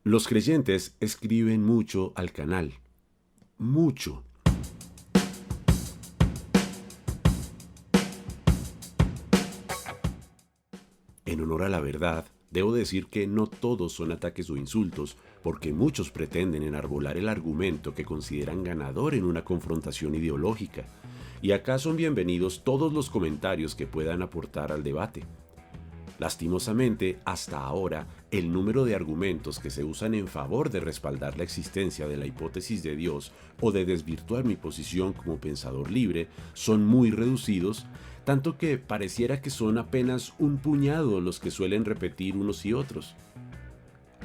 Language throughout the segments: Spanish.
Los creyentes escriben mucho al canal. Mucho. En honor a la verdad, debo decir que no todos son ataques o insultos, porque muchos pretenden enarbolar el argumento que consideran ganador en una confrontación ideológica. Y acá son bienvenidos todos los comentarios que puedan aportar al debate. Lastimosamente, hasta ahora, el número de argumentos que se usan en favor de respaldar la existencia de la hipótesis de Dios o de desvirtuar mi posición como pensador libre son muy reducidos, tanto que pareciera que son apenas un puñado los que suelen repetir unos y otros.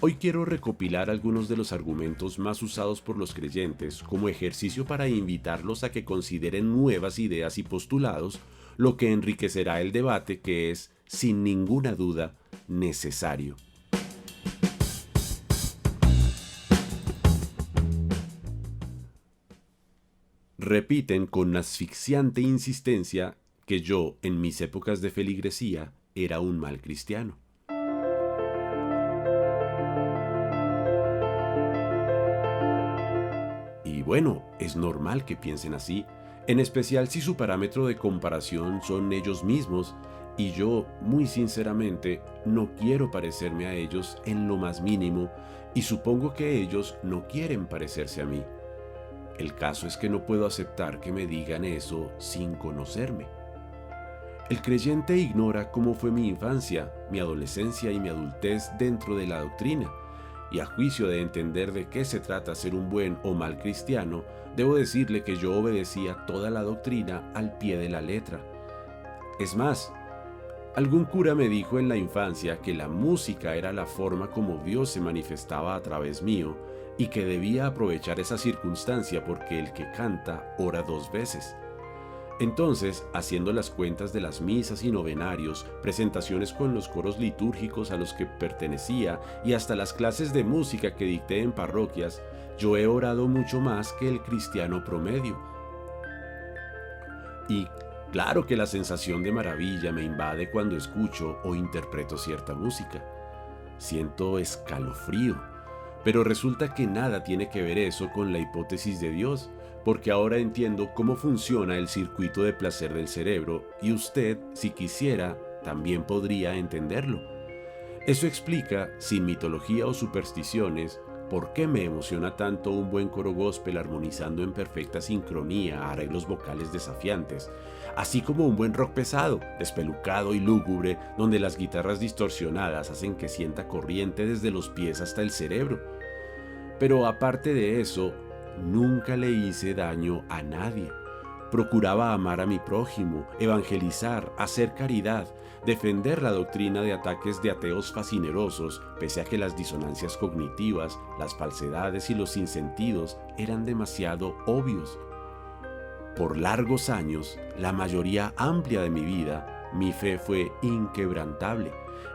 Hoy quiero recopilar algunos de los argumentos más usados por los creyentes como ejercicio para invitarlos a que consideren nuevas ideas y postulados, lo que enriquecerá el debate que es, sin ninguna duda, necesario. Repiten con asfixiante insistencia que yo, en mis épocas de feligresía, era un mal cristiano. Y bueno, es normal que piensen así, en especial si su parámetro de comparación son ellos mismos, y yo, muy sinceramente, no quiero parecerme a ellos en lo más mínimo, y supongo que ellos no quieren parecerse a mí. El caso es que no puedo aceptar que me digan eso sin conocerme. El creyente ignora cómo fue mi infancia, mi adolescencia y mi adultez dentro de la doctrina, y a juicio de entender de qué se trata ser un buen o mal cristiano, debo decirle que yo obedecía toda la doctrina al pie de la letra. Es más, algún cura me dijo en la infancia que la música era la forma como Dios se manifestaba a través mío y que debía aprovechar esa circunstancia porque el que canta ora 2 veces. Entonces, haciendo las cuentas de las misas y novenarios, presentaciones con los coros litúrgicos a los que pertenecía y hasta las clases de música que dicté en parroquias, yo he orado mucho más que el cristiano promedio. Y claro que la sensación de maravilla me invade cuando escucho o interpreto cierta música. Siento escalofrío, pero resulta que nada tiene que ver eso con la hipótesis de Dios, porque ahora entiendo cómo funciona el circuito de placer del cerebro y usted, si quisiera, también podría entenderlo. Eso explica, sin mitología o supersticiones, por qué me emociona tanto un buen coro gospel armonizando en perfecta sincronía a arreglos vocales desafiantes, así como un buen rock pesado, despelucado y lúgubre, donde las guitarras distorsionadas hacen que sienta corriente desde los pies hasta el cerebro. Pero aparte de eso, nunca le hice daño a nadie. Procuraba amar a mi prójimo, evangelizar, hacer caridad, defender la doctrina de ataques de ateos fascinerosos, pese a que las disonancias cognitivas, las falsedades y los sinsentidos eran demasiado obvios. Por largos años, la mayoría amplia de mi vida, mi fe fue inquebrantable,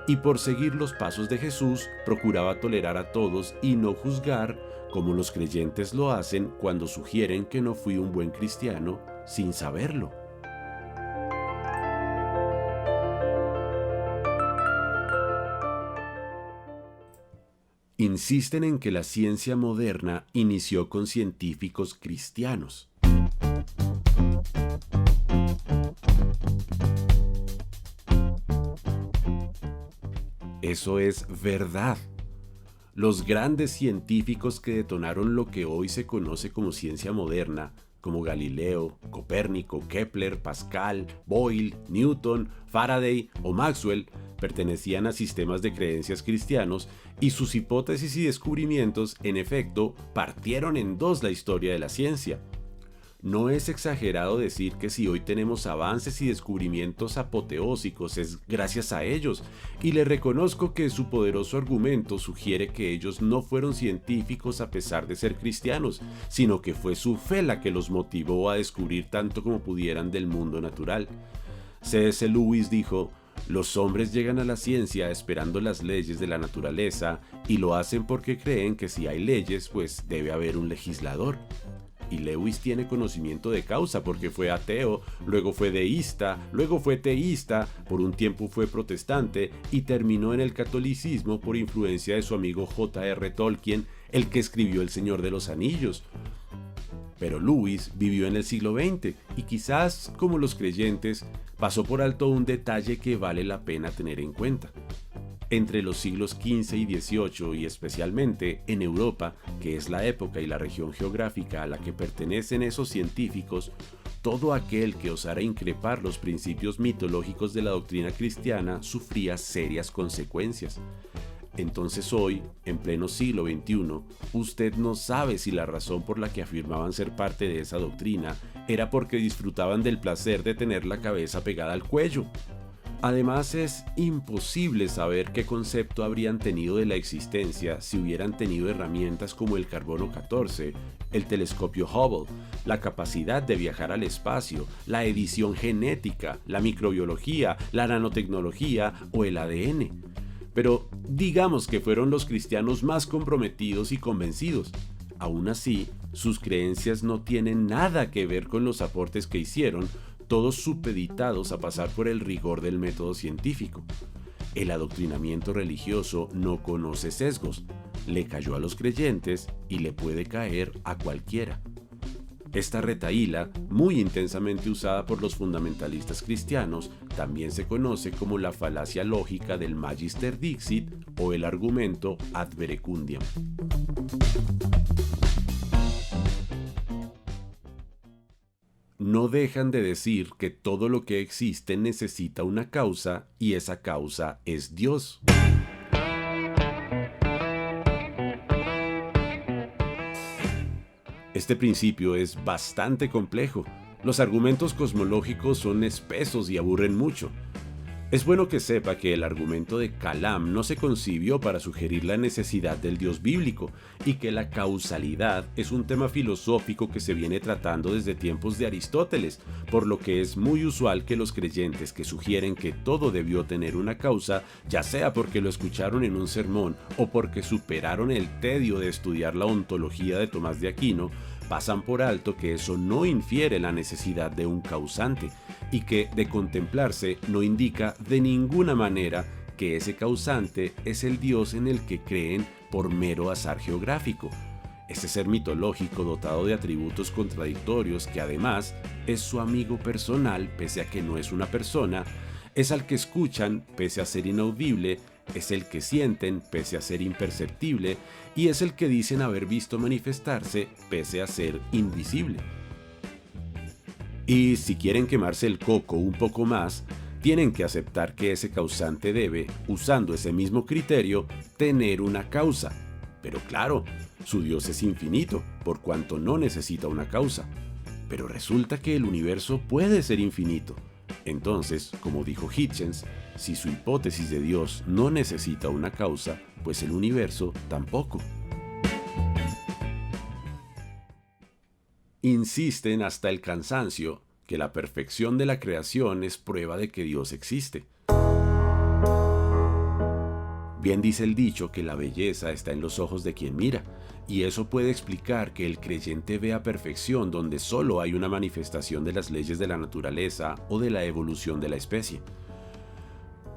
y por seguir los pasos de Jesús, procuraba tolerar a todos y no juzgar, como los creyentes lo hacen cuando sugieren que no fui un buen cristiano sin saberlo. Insisten en que la ciencia moderna inició con científicos cristianos. Eso es verdad. Los grandes científicos que detonaron lo que hoy se conoce como ciencia moderna, como Galileo, Copérnico, Kepler, Pascal, Boyle, Newton, Faraday o Maxwell, pertenecían a sistemas de creencias cristianos y sus hipótesis y descubrimientos, en efecto, partieron en 2 la historia de la ciencia. No es exagerado decir que si hoy tenemos avances y descubrimientos apoteósicos es gracias a ellos, y le reconozco que su poderoso argumento sugiere que ellos no fueron científicos a pesar de ser cristianos, sino que fue su fe la que los motivó a descubrir tanto como pudieran del mundo natural. C.S. Lewis dijo: "Los hombres llegan a la ciencia esperando las leyes de la naturaleza y lo hacen porque creen que si hay leyes, pues debe haber un legislador". Y Lewis tiene conocimiento de causa porque fue ateo, luego fue deísta, luego fue teísta, por un tiempo fue protestante y terminó en el catolicismo por influencia de su amigo J.R. Tolkien, el que escribió El Señor de los Anillos. Pero Lewis vivió en el siglo XX y quizás, como los creyentes, pasó por alto un detalle que vale la pena tener en cuenta. Entre los siglos XV y XVIII, y especialmente en Europa, que es la época y la región geográfica a la que pertenecen esos científicos, todo aquel que osara increpar los principios mitológicos de la doctrina cristiana sufría serias consecuencias. Entonces hoy, en pleno siglo XXI, usted no sabe si la razón por la que afirmaban ser parte de esa doctrina era porque disfrutaban del placer de tener la cabeza pegada al cuello. Además, es imposible saber qué concepto habrían tenido de la existencia si hubieran tenido herramientas como el carbono 14, el telescopio Hubble, la capacidad de viajar al espacio, la edición genética, la microbiología, la nanotecnología o el ADN. Pero digamos que fueron los cristianos más comprometidos y convencidos. Aún así, sus creencias no tienen nada que ver con los aportes que hicieron, todos supeditados a pasar por el rigor del método científico. El adoctrinamiento religioso no conoce sesgos, le cayó a los creyentes y le puede caer a cualquiera. Esta retahíla, muy intensamente usada por los fundamentalistas cristianos, también se conoce como la falacia lógica del Magister Dixit o el argumento ad verecundiam. No dejan de decir que todo lo que existe necesita una causa y esa causa es Dios. Este principio es bastante complejo. Los argumentos cosmológicos son espesos y aburren mucho. Es bueno que sepa que el argumento de Kalam no se concibió para sugerir la necesidad del Dios bíblico y que la causalidad es un tema filosófico que se viene tratando desde tiempos de Aristóteles, por lo que es muy usual que los creyentes que sugieren que todo debió tener una causa, ya sea porque lo escucharon en un sermón o porque superaron el tedio de estudiar la ontología de Tomás de Aquino, pasan por alto que eso no infiere la necesidad de un causante y que de contemplarse no indica de ninguna manera que ese causante es el Dios en el que creen por mero azar geográfico. Ese ser mitológico dotado de atributos contradictorios que además es su amigo personal pese a que no es una persona, es al que escuchan pese a ser inaudible, es el que sienten pese a ser imperceptible y es el que dicen haber visto manifestarse pese a ser invisible. Y si quieren quemarse el coco un poco más, tienen que aceptar que ese causante debe, usando ese mismo criterio, tener una causa. Pero claro, su Dios es infinito, por cuanto no necesita una causa. Pero resulta que el universo puede ser infinito. Entonces, como dijo Hitchens, si su hipótesis de Dios no necesita una causa, pues el universo tampoco. Insisten hasta el cansancio que la perfección de la creación es prueba de que Dios existe. Bien dice el dicho que la belleza está en los ojos de quien mira, y eso puede explicar que el creyente vea perfección donde solo hay una manifestación de las leyes de la naturaleza o de la evolución de la especie.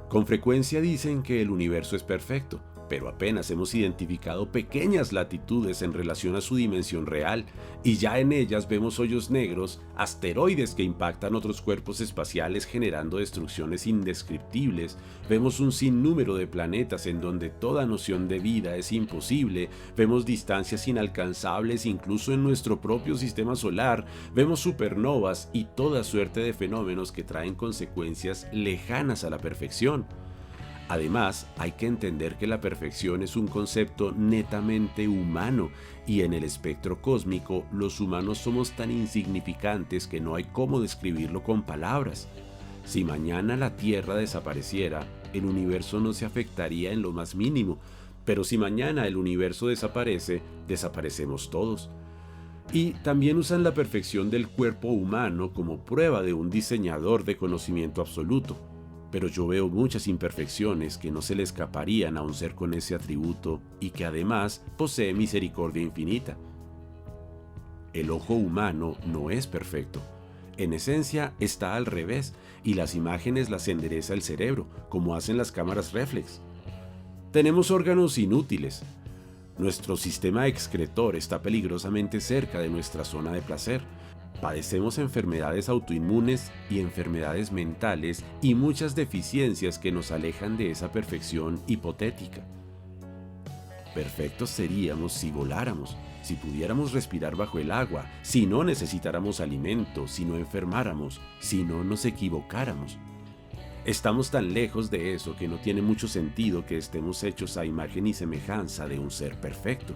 Con frecuencia dicen que el universo es perfecto, pero apenas hemos identificado pequeñas latitudes en relación a su dimensión real, y ya en ellas vemos hoyos negros, asteroides que impactan otros cuerpos espaciales generando destrucciones indescriptibles, vemos un sinnúmero de planetas en donde toda noción de vida es imposible, vemos distancias inalcanzables incluso en nuestro propio sistema solar, vemos supernovas y toda suerte de fenómenos que traen consecuencias lejanas a la perfección. Además, hay que entender que la perfección es un concepto netamente humano y en el espectro cósmico los humanos somos tan insignificantes que no hay cómo describirlo con palabras. Si mañana la Tierra desapareciera, el universo no se afectaría en lo más mínimo, pero si mañana el universo desaparece, desaparecemos todos. Y también usan la perfección del cuerpo humano como prueba de un diseñador de conocimiento absoluto. Pero yo veo muchas imperfecciones que no se le escaparían a un ser con ese atributo y que además posee misericordia infinita. El ojo humano no es perfecto. En esencia está al revés y las imágenes las endereza el cerebro, como hacen las cámaras reflex. Tenemos órganos inútiles. Nuestro sistema excretor está peligrosamente cerca de nuestra zona de placer. Padecemos enfermedades autoinmunes y enfermedades mentales y muchas deficiencias que nos alejan de esa perfección hipotética. Perfectos seríamos si voláramos, si pudiéramos respirar bajo el agua, si no necesitáramos alimento, si no enfermáramos, si no nos equivocáramos. Estamos tan lejos de eso que no tiene mucho sentido que estemos hechos a imagen y semejanza de un ser perfecto.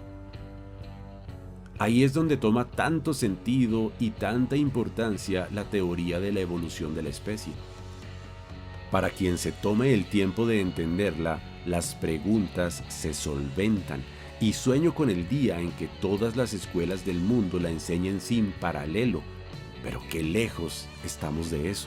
Ahí es donde toma tanto sentido y tanta importancia la teoría de la evolución de la especie. Para quien se tome el tiempo de entenderla, las preguntas se solventan y sueño con el día en que todas las escuelas del mundo la enseñen sin paralelo, pero qué lejos estamos de eso.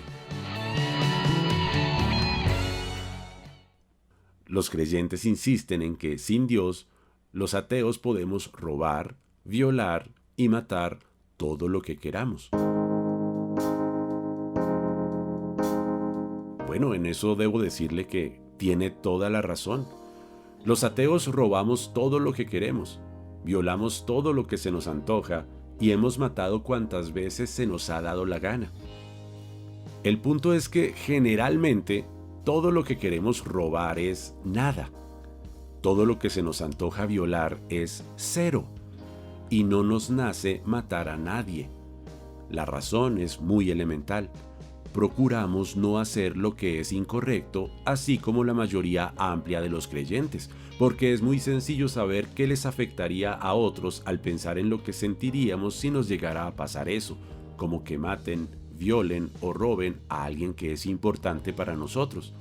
Los creyentes insisten en que sin Dios, los ateos podemos robar, violar y matar todo lo que queramos. Bueno, en eso debo decirle que tiene toda la razón. Los ateos robamos todo lo que queremos, violamos todo lo que se nos antoja y hemos matado cuantas veces se nos ha dado la gana. El punto es que generalmente todo lo que queremos robar es nada. Todo lo que se nos antoja violar es cero. Y no nos nace matar a nadie. La razón es muy elemental. Procuramos no hacer lo que es incorrecto, así como la mayoría amplia de los creyentes, porque es muy sencillo saber qué les afectaría a otros al pensar en lo que sentiríamos si nos llegara a pasar eso, como que maten, violen o roben a alguien que es importante para nosotros.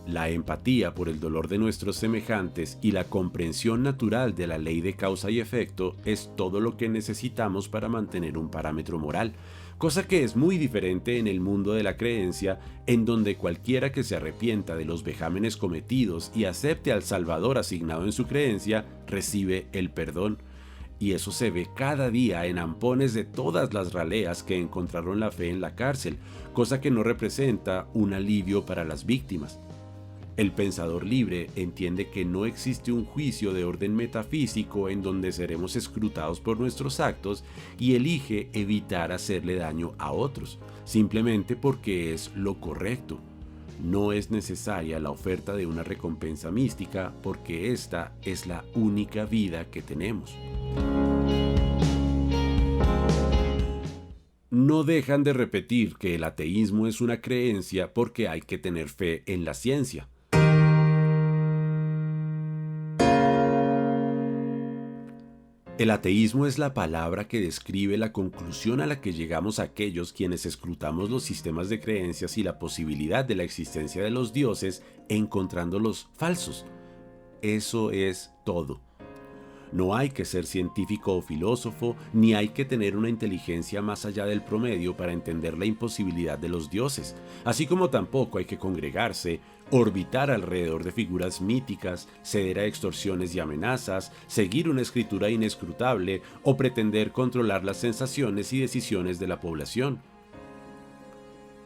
La empatía por el dolor de nuestros semejantes y la comprensión natural de la ley de causa y efecto es todo lo que necesitamos para mantener un parámetro moral, cosa que es muy diferente en el mundo de la creencia, en donde cualquiera que se arrepienta de los vejámenes cometidos y acepte al Salvador asignado en su creencia, recibe el perdón. Y eso se ve cada día en ampones de todas las raleas que encontraron la fe en la cárcel, cosa que no representa un alivio para las víctimas. El pensador libre entiende que no existe un juicio de orden metafísico en donde seremos escrutados por nuestros actos y elige evitar hacerle daño a otros, simplemente porque es lo correcto. No es necesaria la oferta de una recompensa mística porque esta es la única vida que tenemos. No dejan de repetir que el ateísmo es una creencia porque hay que tener fe en la ciencia. El ateísmo es la palabra que describe la conclusión a la que llegamos aquellos quienes escrutamos los sistemas de creencias y la posibilidad de la existencia de los dioses encontrándolos falsos. Eso es todo. No hay que ser científico o filósofo, ni hay que tener una inteligencia más allá del promedio para entender la imposibilidad de los dioses, así como tampoco hay que congregarse, orbitar alrededor de figuras míticas, ceder a extorsiones y amenazas, seguir una escritura inescrutable o pretender controlar las sensaciones y decisiones de la población.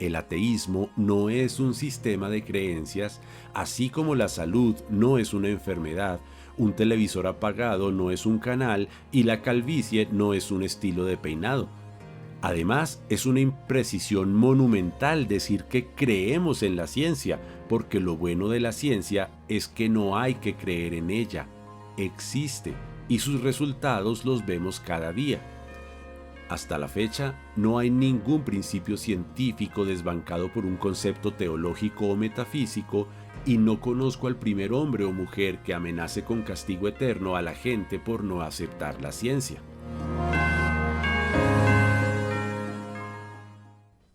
El ateísmo no es un sistema de creencias, así como la salud no es una enfermedad, un televisor apagado no es un canal y la calvicie no es un estilo de peinado. Además, es una imprecisión monumental decir que creemos en la ciencia, porque lo bueno de la ciencia es que no hay que creer en ella. Existe y sus resultados los vemos cada día. Hasta la fecha, no hay ningún principio científico desbancado por un concepto teológico o metafísico y no conozco al primer hombre o mujer que amenace con castigo eterno a la gente por no aceptar la ciencia.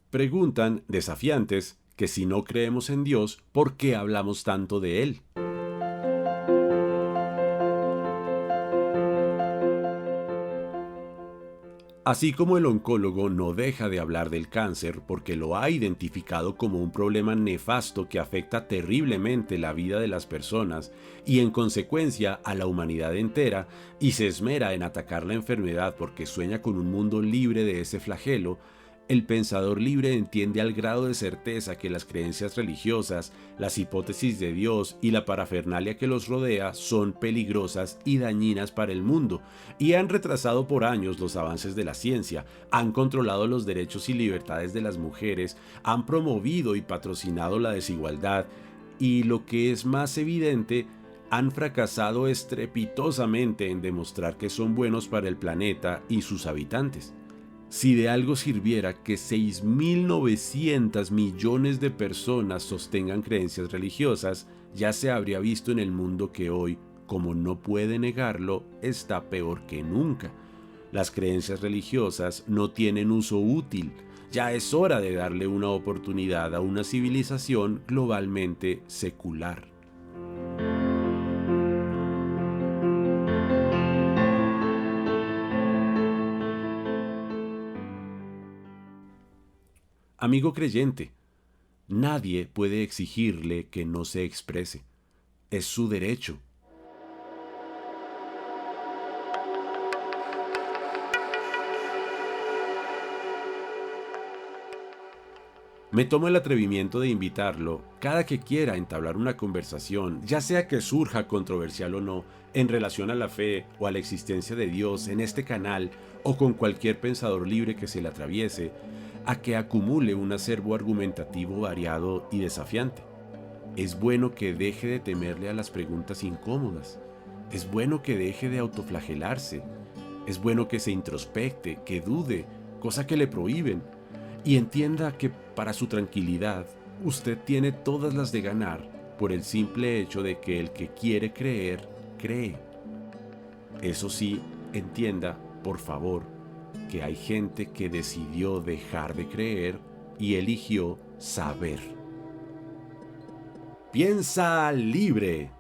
Preguntan, desafiantes, que si no creemos en Dios, ¿por qué hablamos tanto de Él? Así como el oncólogo no deja de hablar del cáncer porque lo ha identificado como un problema nefasto que afecta terriblemente la vida de las personas y en consecuencia a la humanidad entera, y se esmera en atacar la enfermedad porque sueña con un mundo libre de ese flagelo, el pensador libre entiende al grado de certeza que las creencias religiosas, las hipótesis de Dios y la parafernalia que los rodea son peligrosas y dañinas para el mundo, y han retrasado por años los avances de la ciencia, han controlado los derechos y libertades de las mujeres, han promovido y patrocinado la desigualdad, y lo que es más evidente, han fracasado estrepitosamente en demostrar que son buenos para el planeta y sus habitantes. Si de algo sirviera que 6.900 millones de personas sostengan creencias religiosas, ya se habría visto en el mundo que hoy, como no puede negarlo, está peor que nunca. Las creencias religiosas no tienen uso útil. Ya es hora de darle una oportunidad a una civilización globalmente secular. Amigo creyente, nadie puede exigirle que no se exprese. Es su derecho. Me tomo el atrevimiento de invitarlo cada que quiera entablar una conversación, ya sea que surja controversial o no, en relación a la fe o a la existencia de Dios en este canal o con cualquier pensador libre que se le atraviese, a que acumule un acervo argumentativo variado y desafiante. Es bueno que deje de temerle a las preguntas incómodas. Es bueno que deje de autoflagelarse. Es bueno que se introspecte, que dude, cosa que le prohíben, y entienda que para su tranquilidad usted tiene todas las de ganar por el simple hecho de que el que quiere creer, cree. Eso sí, entienda, por favor, que hay gente que decidió dejar de creer y eligió saber. Piensa libre.